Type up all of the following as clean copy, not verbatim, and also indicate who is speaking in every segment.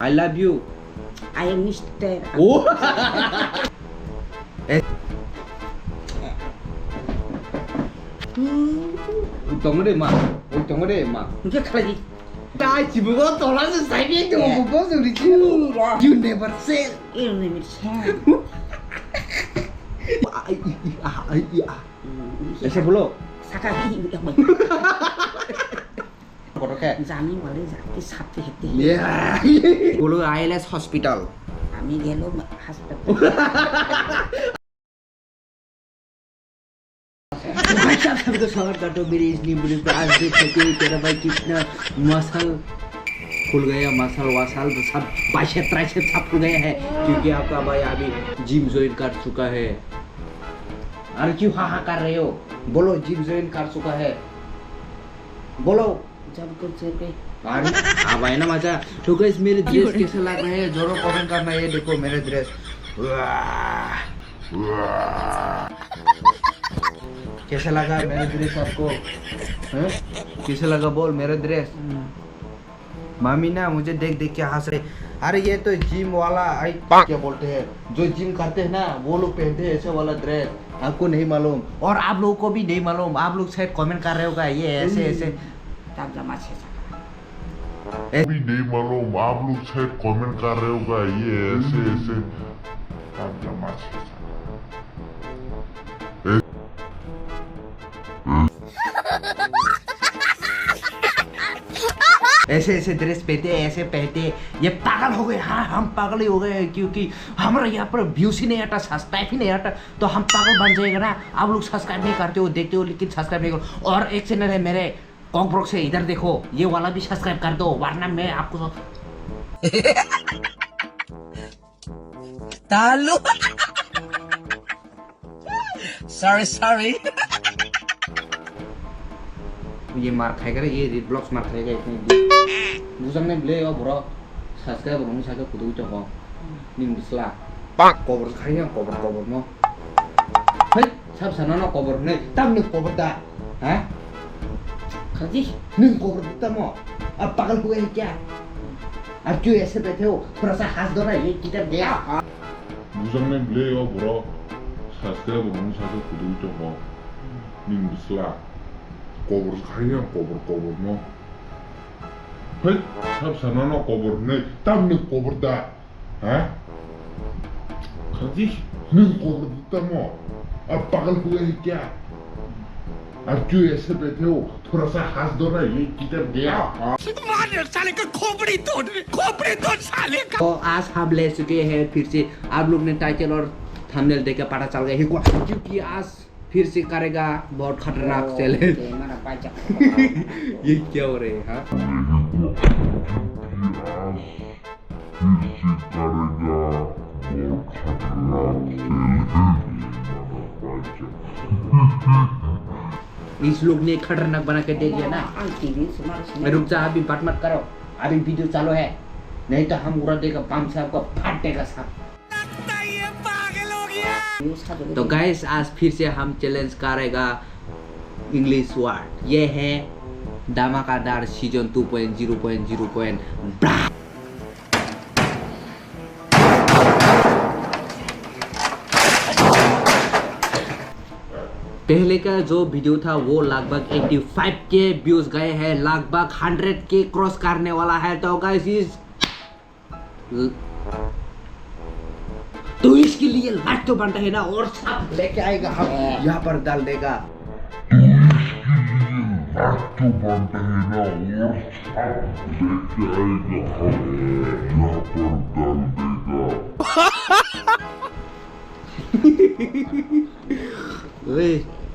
Speaker 1: I love you.
Speaker 2: I am Mr.
Speaker 1: Oh. Tunggu deh mak. Tunggu deh mak.
Speaker 2: Enggak lagi.
Speaker 1: Nah, cipu kau tolak selesai itu mau bos udah cipu. You never say.
Speaker 2: Ini Mr.
Speaker 1: Ese belum.
Speaker 2: Sakaki yang baik.
Speaker 1: Kotoke.
Speaker 2: Jani wale jati sabte hete.
Speaker 1: Yeah. Bulu ILS hospital.
Speaker 2: Kami gelo hospital.
Speaker 1: तो short काटो मेरी इस नींबू पे आज देख सकते हो तेरा भाई कितना मसल खुल गया मसल वसल सब बाइसेप ट्राइसेप सब खुल गया है क्योंकि आपका भाई अभी जिम ज्वाइन कर चुका है। अरे क्यों हाँ कर रहे हो? बोलो जिम ज्वाइन कर चुका है बोलो।
Speaker 2: जब कुछ पे
Speaker 1: अरे अब आए ना मजा। तो गाइस मेरे ड्रेस कैसे लग रहे हैं जरूर कमेंट करना। ये देखो मेरे ड्रेस कैसा लगा मेरा ड्रेस आपको? कैसा लगा बोल मेरा ड्रेस? मामी ना मुझे देख देख के हंस रहे। अरे ये तो जिम वाला क्या बोलते हैं जो जिम करते हैं ना वो लोग पहनते हैं ऐसे वाला ड्रेस। आपको नहीं मालूम और आप लोगों को भी नहीं मालूम। आप लोग शायद कमेंट कर रहे होगा ये ऐसे ऐसे
Speaker 2: तब जमा छे
Speaker 3: भी नहीं मालूम। आप लोग शायद कमेंट कर रहे होगा ये ऐसे ऐसे तब जमा छे
Speaker 1: ऐसे ऐसे ड्रेस पहनते ऐसे पहनते। ये पागल हो गए। हाँ हम पागल ही हो गए क्योंकि हमारा यहाँ पर व्यूज ही नहीं आता सब्सक्राइब ही नहीं आता तो हम पागल बन जाएगा ना। आप लोग सब्सक्राइब नहीं करते हो देखते हो लेकिन सब्सक्राइब नहीं करो। और एक चैनल है मेरे कॉकब्रोक से इधर देखो ये वाला भी सब्सक्राइब कर दो वरना मैं आपको
Speaker 2: तालु सॉरी
Speaker 1: ये मार खाएगा ये रेड ब्लॉक्स मार खाएगा इतने बुझां ने ब्ले और ब्रो सब्सक्राइब रंग साके कुदु चको निम बिस्ला पाक कवर खाइया कवर मो हे सब सना ना कवर ने तब ने कवर दा हैं
Speaker 2: खजी
Speaker 1: निम कवर दा मो अब पागल हुए हैं क्या? अब क्यों ऐसे बैठे हो? थोड़ा सा हाथ दो ना ये किधर गया?
Speaker 3: बुझां ने ब्ले और ब्रो सब्सक्राइब रंग साके कुदु चको निम बिस्ला कवर खाइया कवर मो हे सब सना ना कवर ने तब ने कवर दा हैं खजी ने कवर दा मो अब पागल हुए हैं क्या? अब क्यों ऐसे बैठे हो? थोड़ा सा हाथ दो ना ये किधर गया?
Speaker 4: मार साले का खोपड़ी तोड़ साले का।
Speaker 1: तो आज हम ले चुके हैं फिर से। आप लोग ने टाइटल और थंबनेल देख के पता चल गया क्योंकि आज फिर से करेगा बहुत खतरनाक चैलेंज। ये क्या हो रहे हैं? इस लोग ने खतरनाक बना के दे दिया ना। रुक जा अभी बात मत करो अभी वीडियो चालू है नहीं तो हम उड़ा देगा पाम से आपको फाट देगा सब। तो गाइस आज फिर से हम चैलेंज करेगा इंग्लिश वर्ड। ये है धमाकेदार सीजन 2.0.0. पहले का जो वीडियो था वो लगभग 85K व्यूज गए हैं लगभग 100K क्रॉस करने वाला है। तो गाइस तो इसके लिए लाइक तो बनता है ना और सब लेके आएगा हम यहाँ पर डाल देगा।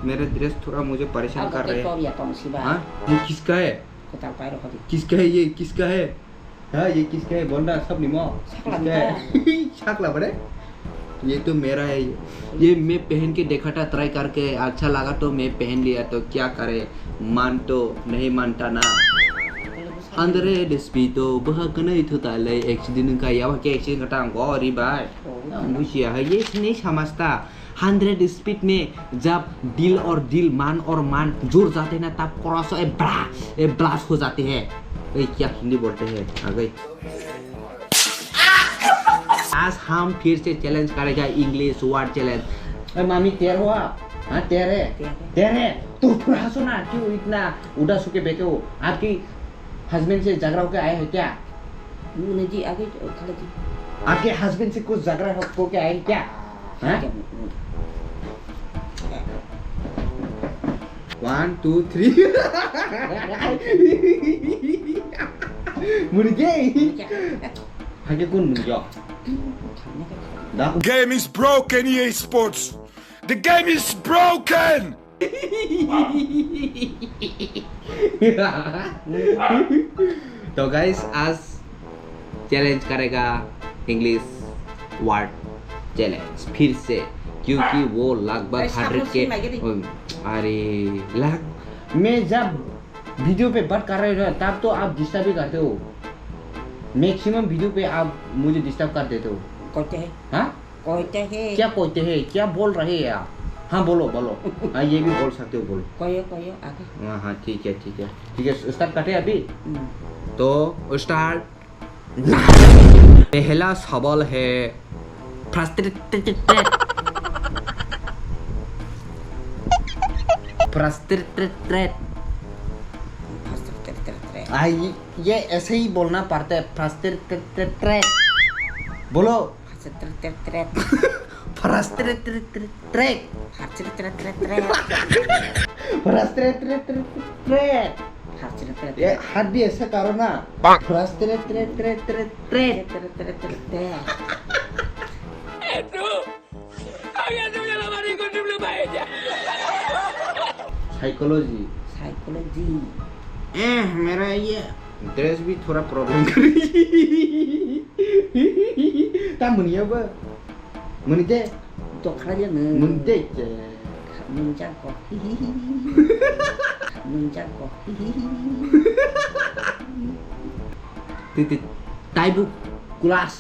Speaker 1: मेरे ड्रेस थोड़ा मुझे परेशान कर रहे हैं। हाँ ये किसका है? किसका है ये किसका है? हाँ ये किसका है बोल रहा सब निमो किसका है? शाकला बड़े ये तो मेरा है। ये मैं पहन के देखा था ट्राई करके अच्छा लगा तो मैं पहन लिया। तो क्या करे मान तो नहीं मानता ना। अंदर डिस्पीतो बहक नहीं थोता ले एक्सीडेंट का या के एक्सीडेंट का टांग और भाई मुझे है ये नहीं समझता। 100 स्पीड में जब दिल और दिल मान और मान जुड़ जाते हैं ना तब क्रॉस ब्लास्ट हो जाते हैं। क्या हिंदी बोलते हैं आ गई। आज हम फिर से चैलेंज करेगा इंग्लिश वर्ड चैलेंज। मामी तेर हो आप? हाँ तेरे तेरे तो थोड़ा हंसो ना, क्यों इतना उदास होके बैठे हो? आपकी हस्बैंड से झगड़ा होके आए हैं क्या?
Speaker 2: नहीं जी आगे खड़े जी।
Speaker 1: आपके हस्बैंड से कुछ झगड़ा होके आए क्या? हाँ? 1 2 3 मुर्गे 하게 군 문겨. 나
Speaker 4: Game is broken, EA Sports. The game is broken.
Speaker 1: तो गाइस आज चैलेंज करेगा इंग्लिश वर्ड चैलेंज फिर से, क्योंकि वो लगभग 100 के अरे लाख मैं जब वीडियो पे बात कर रहे हो तब तो आप डिस्टर्ब ही करते हो। मैक्सिमम वीडियो पे आप मुझे डिस्टर्ब कर देते हो।
Speaker 2: कहते हैं
Speaker 1: हाँ
Speaker 2: कहते हैं
Speaker 1: क्या कहते हैं, क्या बोल रहे हैं आप? हाँ बोलो बोलो। हाँ ये भी बोल सकते हो, बोलो।
Speaker 2: कहियो आगे।
Speaker 1: हाँ हाँ ठीक है स्टार्ट करते हैं अभी। तो स्टार्ट। पहला सवाल है फ्रस्ट्रेटेड। ये ऐसे ही बोलना पड़ता है, फ्रस्ट्रेटेड। बोलो ये हाथ भी ऐसा करो ना, साइकोलॉजी मेरा ये ड्रेस भी थोड़ा प्रॉब्लम कर रही है। मुनिते
Speaker 2: तो खड़ा जा न
Speaker 1: मुनिते
Speaker 2: 문자 거
Speaker 1: टाइबू क्लास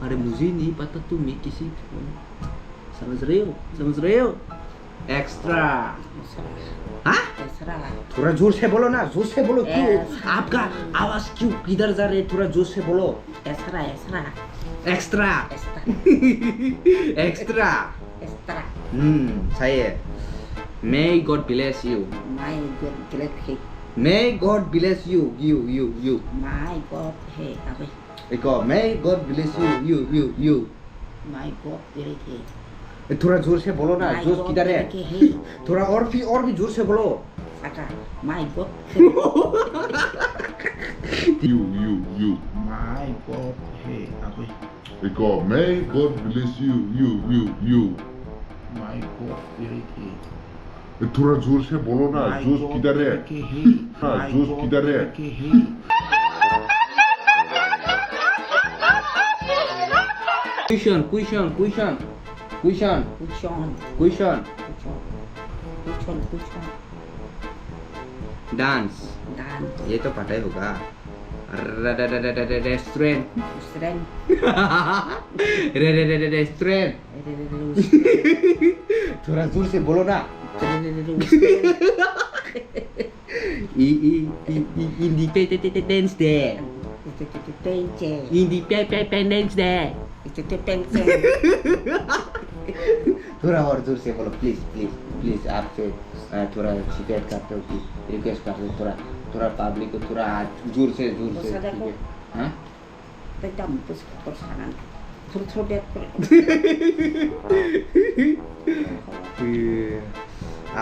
Speaker 1: अरे मुझे नहीं पता, तुम मैं किसी समझ रहे हो? एक्स्ट्रा। हाँ थोड़ा जोर से बोलो ना, जोर से बोलो। क्यों आपका आवाज क्यों किधर जा रहे? थोड़ा जोर से बोलो। एक्स्ट्रा सही है। May God bless you.
Speaker 2: My God bless you.
Speaker 1: May God bless you.
Speaker 2: My God hey apa?
Speaker 1: Iko May God bless you.
Speaker 2: My God bless you.
Speaker 1: थोड़ा जोर से बोलो ना, जोश किधर है? थोड़ा और भी जोर से बोलो।
Speaker 2: Saka my God.
Speaker 3: You.
Speaker 1: My God hey apa?
Speaker 3: Iko May God bless you.
Speaker 1: My God bless you.
Speaker 3: थोड़ा जोर से बोलो ना, जोश किधर है? हाँ जोश किधर है?
Speaker 1: Question. डांस ये तो पता ही होगा। रेस्टोरेंट थोड़ा जोर से बोलो ना। Independence Day। थोड़ा और जोर से बोलो प्लीज आपसे थोड़ा शिकायत करते हो कि रिक्वेस्ट करते हो, थोड़ा पब्लिक को थोड़ा जोर से हाँ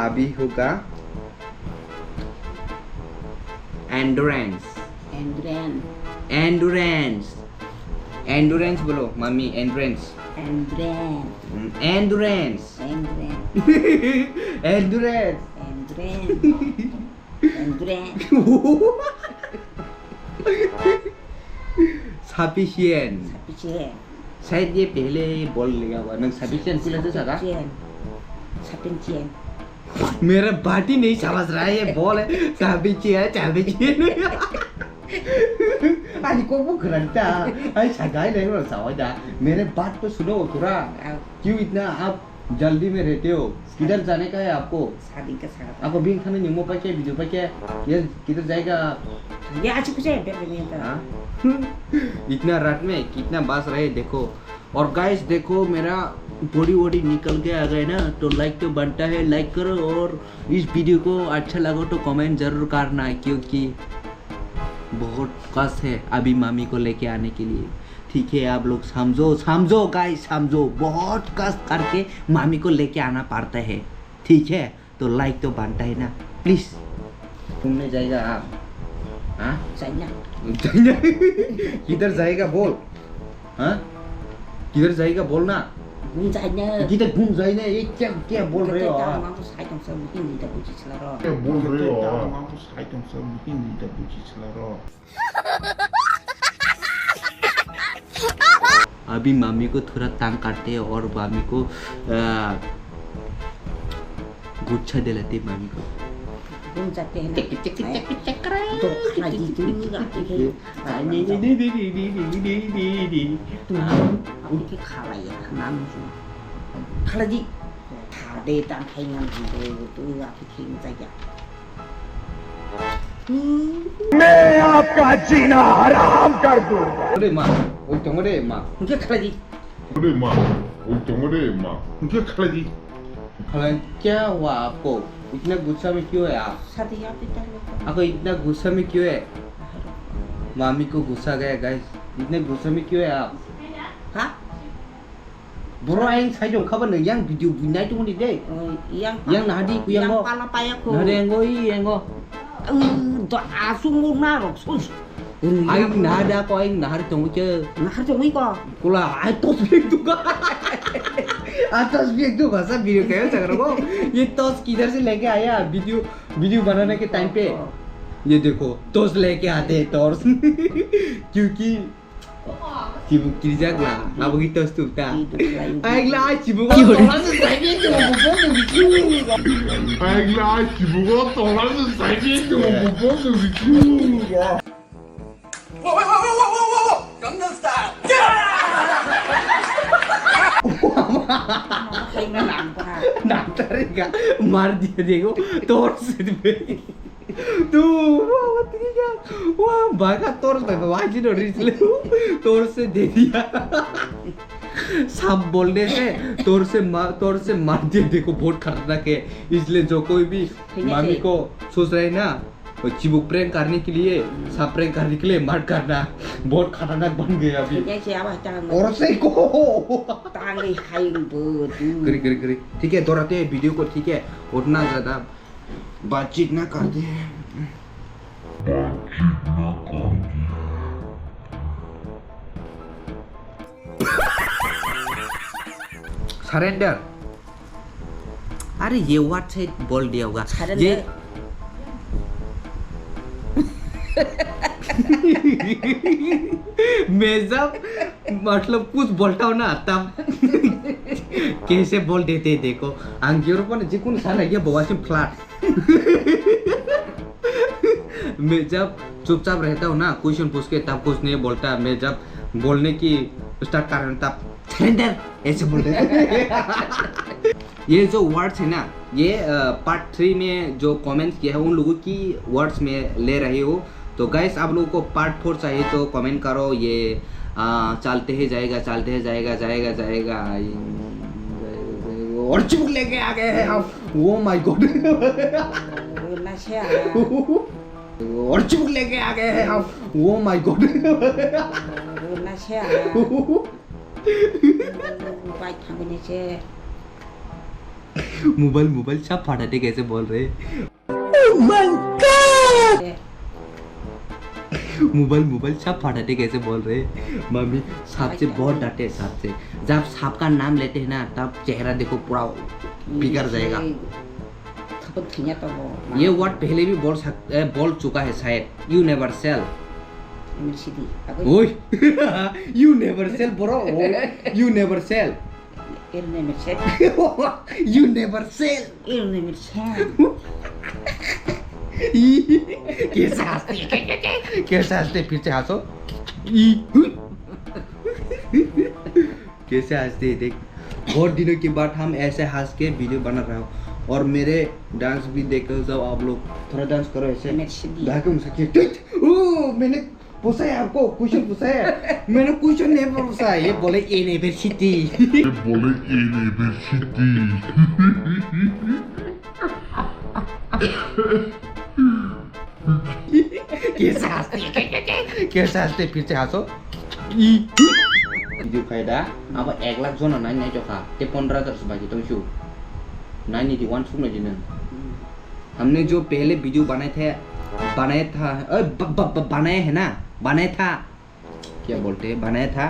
Speaker 1: अभी होगा एंडोरेंस बोलो मम्मी। एंडोरेंस सफिशिएंट शायद ये पहले बोल लिया हुआ ना। सफिशिएंट बोले तो सका मेरा बात ही नहीं समझ रहा है, ये बोल है सफिशिएंट आज को वो करता है सगाई नहीं हो सकता। मेरे बात तो सुनो थोड़ा, क्यों इतना आप जल्दी में रहते हो, किधर जाने का है आपको?
Speaker 2: शादी का साथ
Speaker 1: आपको बिंग खाने निमो पर क्या वीडियो पर क्या ये किधर जाएगा?
Speaker 2: ये आज कुछ है बेबे नहीं था।
Speaker 1: हाँ? इतना रात में कितना बास रहे देखो। और गाइस देखो मेरा बॉडी वॉडी निकल के आ गए ना, तो लाइक तो बनता है, लाइक करो और इस वीडियो को अच्छा लगा तो कमेंट जरूर करना, क्योंकि बहुत कष्ट है अभी मामी को लेके आने के लिए। ठीक है, आप लोग समझो गाइस, समझो, बहुत कष्ट करके मामी को लेके आना पड़ता है। ठीक है, तो लाइक तो बनता है ना, प्लीज। घूमने जाएगा आप? हाँ किधर जाएगा बोल? हाँ किधर जाएगा बोलना?
Speaker 2: घूम जाएगा
Speaker 1: किधर घूम जाएगा? ये क्या क्या बोल रहे हो आप?
Speaker 2: मां को साइड में सब हिंदी तो पूछी चला रहा
Speaker 3: क्या बोल रहे हो आप?
Speaker 2: मां को साइड में सब हिंदी तो पूछी चला रहा।
Speaker 1: अभी मामी को थोड़ा तंग करते हैं और मामी को गुच्छा दिलाते मामी को।
Speaker 2: घूम जाते हैं चेक कराए तो खाना जी तू के खा लिया नाम खाला जी खा दे ता खाएंगे तो आप खिंग जाएगा।
Speaker 4: मैं आपका जीना हराम कर दूं।
Speaker 1: अरे माँ, वो तुम्हारे माँ।
Speaker 2: मुझे खाला जी।
Speaker 3: अरे माँ, वो तुम्हारे माँ।
Speaker 1: मुझे खाला जी। खाला क्या हुआ आपको? इतना गुस्सा में क्यों है आप?
Speaker 2: शादी आप इतना
Speaker 1: आपको इतना गुस्सा में क्यों है? मामी को गुस्सा गया गाइस, इतने गुस्सा में क्यों है आप?
Speaker 2: हाँ
Speaker 1: Bro anh sai dong kabar nang yang video binai tu ni deh. Yang nadi ku yang go.
Speaker 2: pala paya ko.
Speaker 1: Nadi yang go yang go.
Speaker 2: Do asu mo na ro sus.
Speaker 1: Anh nada ko anh nahar tong ke.
Speaker 2: Nahar tong ko.
Speaker 1: Kula ai tos biek tu का. आतस भी एक दो भाषा video कह सक रहा हूँ। ये तोस किधर से लेके आया वीडियो बनाने के टाइम पे? ये देखो तोस लेके आते हैं तोस क्योंकि Cibu kiri jagla, apa kita tu tak? Ayolah, cibu kau tolong saya tu, bukan begitu.
Speaker 3: Ayolah, cibu kau tolong saya tu, bukan begitu.
Speaker 4: Gangnam Style.
Speaker 1: नाटरेगा मार दिया देखो तोड़ से तू वाह भागा तोड़ पे वाजी नो रिसले तोड़ से दे दिया सब बोलने से तोड़ से मार दिया देखो बहुत खतरनाक है इसलिए जो कोई भी मामी को सोच रहे ना चिबुक प्रैंक करने के लिए सब प्रैंक करने के लिए मत करना बहुत खतरनाक बन गया अभी और से को करी ठीक है दोहराते हैं वीडियो को ठीक है उतना ज्यादा बातचीत ना कर दे सरेंडर अरे ये वर्ड से बोल दिया होगा ये मैं जब मतलब कुछ बोलता हूँ ना तब कैसे बोल देते देखो अंगियों पर जिकुन साला ये बवासीम फ्लैट मैं जब चुपचाप रहता हूँ ना क्वेश्चन पूछ के तब कुछ नहीं बोलता मैं जब बोलने की स्टार्ट कर रहा हूँ तब सरेंडर ऐसे बोलते ये जो वर्ड्स है ना ये पार्ट 3 में जो कमेंट्स किया है उन लोगों की वर्ड्स में ले रही हो तो गाइस आप लोगों को पार्ट 4 चाहिए तो कमेंट करो ये चलते ही जाएगा और चुप लेके आ गए हैं हम वो माय गॉड और चुप लेके आ गए हैं हम वो माय गॉड मोबाइल सब फटाते कैसे बोल रहे मोबाइल सब फटाते कैसे बोल रहे मम्मी सांप से बहुत डरते सांप से जब सांप का नाम लेते हैं ना तब चेहरा देखो पूरा बिगड़ जाएगा ये वर्ड पहले भी बोल चुका है शायद यू नेवर सेल ओए you never cell bro you never cell you never sell कैसे हंसते फिर से हंसो कैसे हंसते देख बहुत दिनों के बाद हम ऐसे हंस के वीडियो बना रहा हूँ और मेरे डांस भी देखो जाओ आप लोग थोड़ा डांस करो ऐसे मैंने पूछा है आपको क्वेश्चन पूछा है मैंने क्वेश्चन नहीं पूछा ये बोले यूनिवर्सिटी कैसे हंसते फिर से हंसो वीडियो फायदा अब 1 लाख जना नाइन जो खा ते 15,000 बाकी तुम शू 91 सुन जी हमने जो पहले वीडियो बनाया था क्या बोलते हैं बनाया था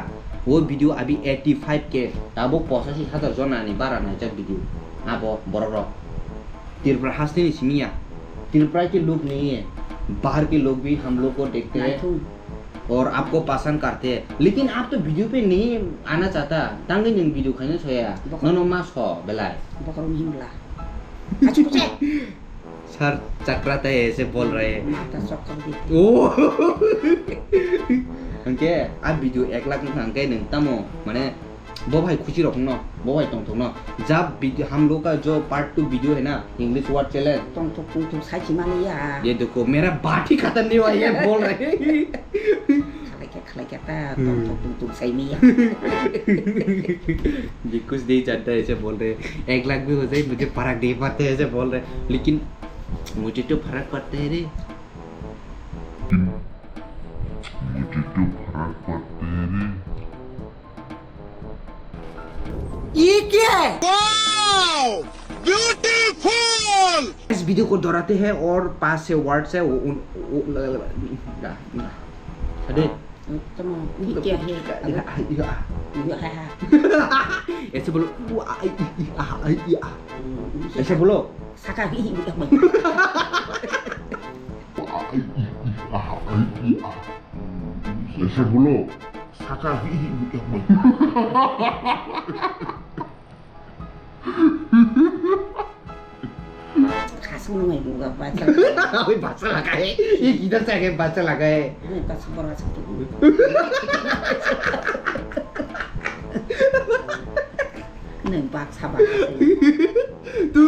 Speaker 1: वो वीडियो अभी 85 के अब वो 85,000 जना नहीं बारह ना जब वीडियो अब बड़ा त्रिपुरा हंसने नहीं सिमिया त्रिपुरा के लोग नहीं है बाहर के लोग भी हम लोग को देखते हैं और आपको पसंद करते हैं लेकिन आप तो वीडियो पे नहीं आना चाहता तंगे नहीं वीडियो खाने सोया नोनो मास हो बेलाय
Speaker 2: बकरो हिमला
Speaker 1: सर चक्राता है ऐसे बोल रहे हैं ओ अंके आप वीडियो 1 लाख अंके नहीं तमो माने वो भाई खुशी रखो ना वो भाई तुम ना जब हम लोग का जो पार्ट 2 वीडियो है ना इंग्लिश वर्ड चले
Speaker 2: तुम साइची माने यार
Speaker 1: ये देखो मेरा बात ही खत्म नहीं हुआ ये बोल रहे हैं
Speaker 2: खलाई क्या तुम सही में यार
Speaker 1: ये कुछ नहीं चाहता ऐसे बोल रहे 1 लाख भी हो जाए मुझे फर्क नहीं पड़ता ऐसे बोल रहे लेकिन मुझे तो फर्क पड़ता है रे
Speaker 2: ये क्या है
Speaker 4: Wow! Beautiful!
Speaker 1: इस वीडियो को दोहराते हैं और 5 से वर्ड्स है अरे
Speaker 2: तुम ये क्या है
Speaker 1: ऐसे बोलो ऐसे बोलो
Speaker 2: साका भी
Speaker 3: ऐसे बोलो साका
Speaker 2: खासू में होगा बाचा
Speaker 1: अभी बाचा लगा है ये किधर से आके बाचा लगा है
Speaker 2: बाचा बड़ा सकते नहीं बाचा
Speaker 1: तू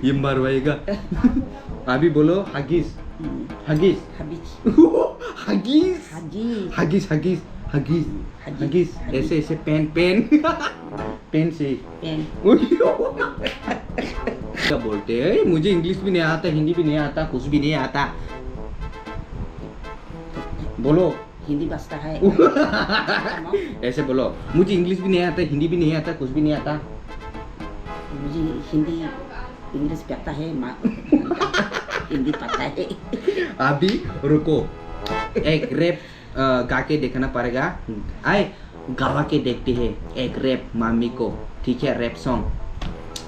Speaker 1: ये मरवाएगा अभी बोलो हगीस हगीस हगीस ऐसे ऐसे पेन से क्या बोलते हैं मुझे इंग्लिश भी नहीं आता हिंदी भी नहीं आता कुछ भी नहीं आता बोलो
Speaker 2: हिंदी बसता है
Speaker 1: ऐसे बोलो मुझे इंग्लिश भी नहीं आता हिंदी भी नहीं आता कुछ भी नहीं आता
Speaker 2: मुझे हिंदी इंग्लिश पता है हिंदी पता है
Speaker 1: अभी रुको एक रैप गा के देखना पड़ेगा आए गावा के देखते हैं एक रैप मामी को ठीक है रैप सॉन्ग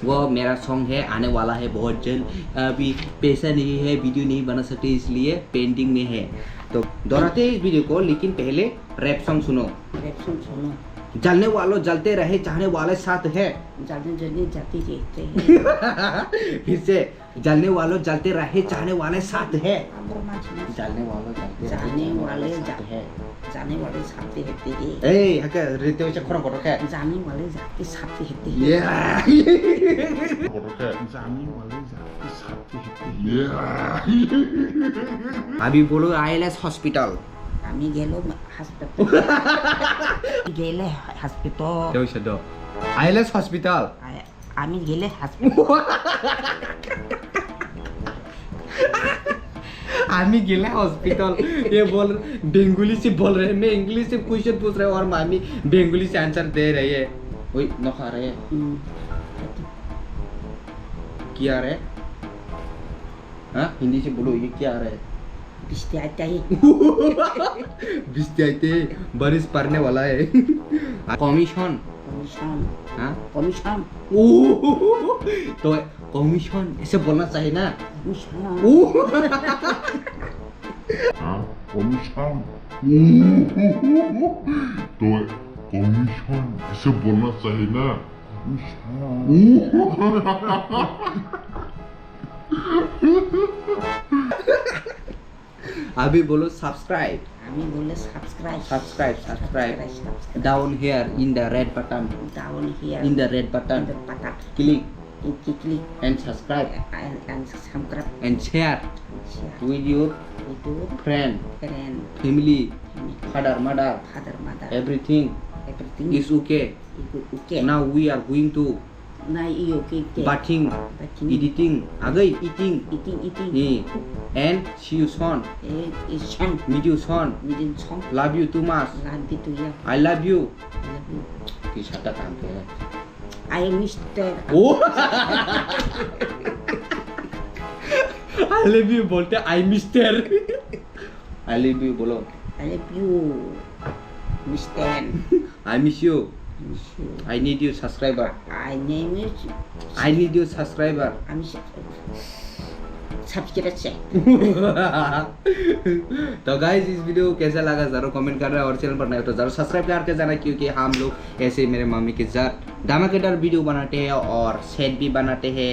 Speaker 1: वो मेरा सॉन्ग है आने वाला है बहुत जल्द अभी पैसा नहीं है वीडियो नहीं बना सकते इसलिए पेंडिंग में है तो दोहराते हैं इस वीडियो को लेकिन पहले रैप सॉन्ग सुनो जलने वालों जलते रहे चाहने वाले साथ है
Speaker 2: जलने जाती रहते हैं
Speaker 1: फिर से जलने वालों जलते रहे चाहने वाले साथ है
Speaker 2: जाने वाले साथी रहते हैं
Speaker 1: ए हके रहते हो चखरा को रखे
Speaker 2: जाने वाले जाते साथी रहते हैं
Speaker 1: अभी बोलो आईएलएस हॉस्पिटल
Speaker 2: আমি গেলো হাসপাতাল গেলে হসপিটাল
Speaker 1: কেউ শব্দ আইএলএস হসপিটাল
Speaker 2: আমি গেলে হসপিটাল
Speaker 1: आमी गिला हॉस्पिटल ये बोल बेंगोली से बोल रहे हैं मैं इंग्लिश से क्वेश्चन पूछ रहा हूँ और मामी बेंगोली से आंसर दे रही है वही नखा रहे हैं क्या रहे हाँ हिंदी से बोलो ये क्या रहे
Speaker 2: बिस्ते आते
Speaker 1: बारिश पड़ने वाला है कमीशन हाँ
Speaker 3: कमीशन
Speaker 1: तो कमीशन ऐसे बोलना चाहिए ना
Speaker 3: कमीशन तो कमीशन ऐसे बोलना चाहिए ना
Speaker 1: अभी बोलो सब्सक्राइब
Speaker 2: আমি বলে subscribe
Speaker 1: subscribe down here in the red button
Speaker 2: down here
Speaker 1: in the red button
Speaker 2: পাতা
Speaker 1: click
Speaker 2: click
Speaker 1: and subscribe
Speaker 2: and subscribe
Speaker 1: and share with your
Speaker 2: itu
Speaker 1: friend
Speaker 2: keren
Speaker 1: family father mother
Speaker 2: father mother
Speaker 1: everything
Speaker 2: everything
Speaker 1: is okay
Speaker 2: itu okay
Speaker 1: now we are going to
Speaker 2: nah iya okay
Speaker 1: bathing
Speaker 2: Bathing.
Speaker 1: editing agai eating
Speaker 2: eating
Speaker 1: and see you soon
Speaker 2: is chan
Speaker 1: meet you soon
Speaker 2: midin song
Speaker 1: love you too much
Speaker 2: love itu ya
Speaker 1: I love you
Speaker 2: I love you
Speaker 1: किसका काम पे है
Speaker 2: I mister
Speaker 1: O I love you बोलते I mister I love you बोलो
Speaker 2: I love you mister
Speaker 1: I miss you
Speaker 2: miss you
Speaker 1: I need you subscriber
Speaker 2: I name is
Speaker 1: I need you subscriber
Speaker 2: I'm subscribe से
Speaker 1: तो guys इस video को कैसा लगा जरूर comment करना और चैनल पर नए हो तो जरूर सब्सक्राइब करके जाना क्योंकि हम लोग ऐसे मेरे मम्मी के साथ धमाकेदार वीडियो बनाते हैं और सेट भी बनाते हैं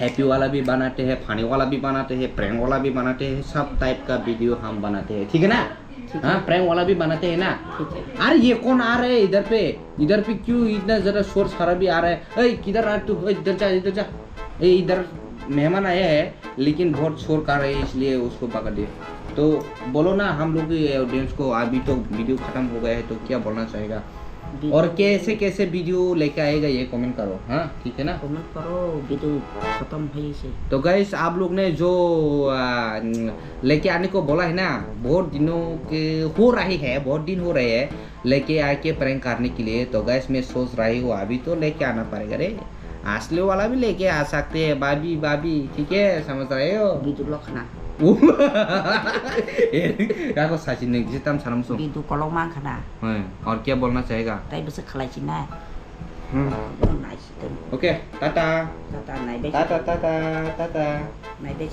Speaker 1: हैप्पी वाला भी बनाते हैं फनी वाला भी बनाते हैं प्रैंक वाला भी बनाते हैं सब टाइप का वीडियो हम बनाते हैं ठीक है ना हाँ प्रैंक वाला भी बनाते हैं ना
Speaker 2: ठीक है
Speaker 1: अरे ये कौन आ रहे है इधर पे क्यों इतना जरा शोर सारा भी आ रहा है ए किधर आ तू इधर जा ए इधर मेहमान आया है लेकिन बहुत शोर कर रहे हैं इसलिए उसको पकड़ दिए तो बोलो ना हम लोग की ऑडियंस को अभी तो वीडियो खत्म हो गया है तो क्या बोलना चाहेगा और कैसे कैसे वीडियो लेके आएगा ये कमेंट करो हाँ ठीक है ना
Speaker 2: कमेंट करो वीडियो खत्म है से
Speaker 1: तो गाइस आप लोग ने जो लेके आने को बोला है ना बहुत दिनों के हो रही है बहुत दिन हो रहे हैं लेके आके प्रैंक करने के लिए तो गाइस मैं सोच रही हूँ अभी तो लेके आना पड़ेगा रे असली वाला भी लेके आ सकते हैं बाबी ठीक है समझ रहे हो
Speaker 2: वीडियो लखना
Speaker 1: क्या साचिन ने किसी तम सनम सो
Speaker 2: वीडियो कॉल मां खना
Speaker 1: और क्या बोलना चाहेगा
Speaker 2: ताई बस खलाइसिना
Speaker 1: ओके टाटा
Speaker 2: टाटा नाइ बे
Speaker 1: टाटा
Speaker 2: नाइ बे